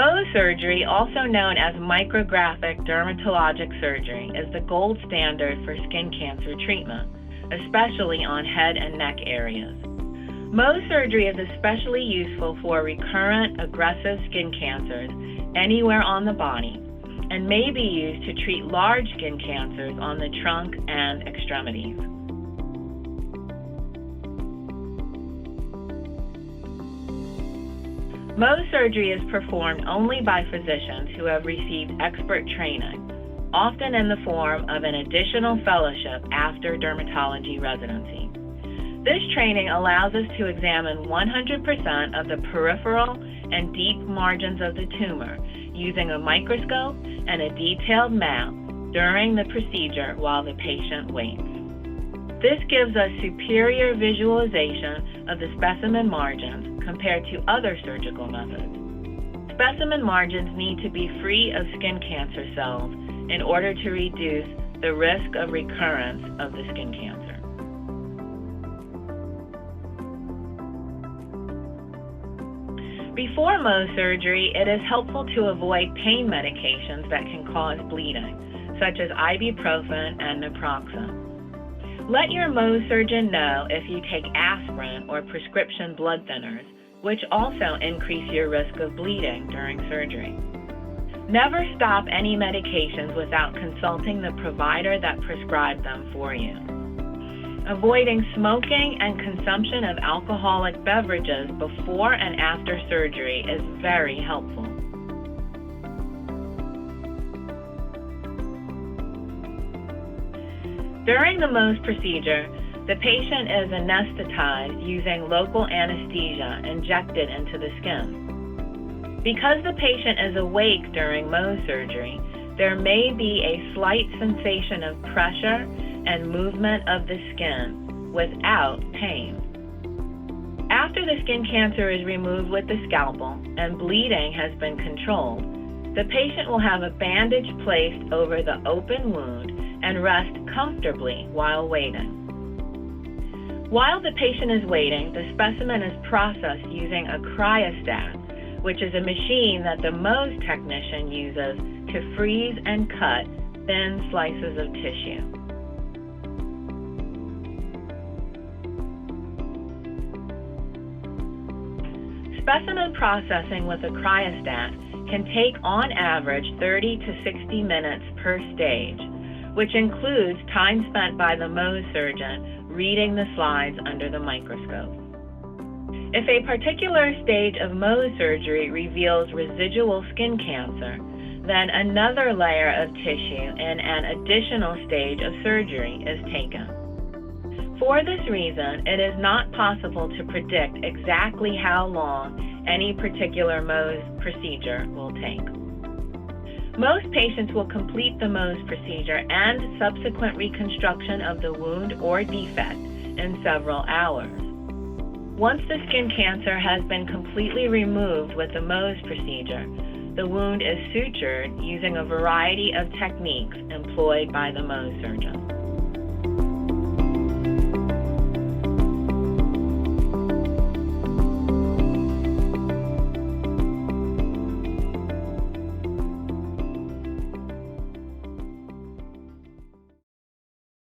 Mohs surgery, also known as micrographic dermatologic surgery, is the gold standard for skin cancer treatment, especially on head and neck areas. Mohs surgery is especially useful for recurrent aggressive skin cancers anywhere on the body and may be used to treat large skin cancers on the trunk and extremities. Mohs surgery is performed only by physicians who have received expert training, often in the form of an additional fellowship after dermatology residency. This training allows us to examine 100% of the peripheral and deep margins of the tumor using a microscope and a detailed map during the procedure while the patient waits. This gives us superior visualization of the specimen margins compared to other surgical methods. Specimen margins need to be free of skin cancer cells in order to reduce the risk of recurrence of the skin cancer. Before Mohs surgery, it is helpful to avoid pain medications that can cause bleeding, such as ibuprofen and naproxen. Let your Mohs surgeon know if you take aspirin or prescription blood thinners, which also increase your risk of bleeding during surgery. Never stop any medications without consulting the provider that prescribed them for you. Avoiding smoking and consumption of alcoholic beverages before and after surgery is very helpful. During the Mohs procedure, the patient is anesthetized using local anesthesia injected into the skin. Because the patient is awake during Mohs surgery, there may be a slight sensation of pressure and movement of the skin without pain. After the skin cancer is removed with the scalpel and bleeding has been controlled, the patient will have a bandage placed over the open wound and rest comfortably while waiting. While the patient is waiting, the specimen is processed using a cryostat, which is a machine that the Mohs technician uses to freeze and cut thin slices of tissue. Specimen processing with a cryostat can take on average 30 to 60 minutes per stage, which includes time spent by the Mohs surgeon reading the slides under the microscope. If a particular stage of Mohs surgery reveals residual skin cancer, then another layer of tissue in an additional stage of surgery is taken. For this reason, it is not possible to predict exactly how long any particular Mohs procedure will take. Most patients will complete the Mohs procedure and subsequent reconstruction of the wound or defect in several hours. Once the skin cancer has been completely removed with the Mohs procedure, the wound is sutured using a variety of techniques employed by the Mohs surgeon.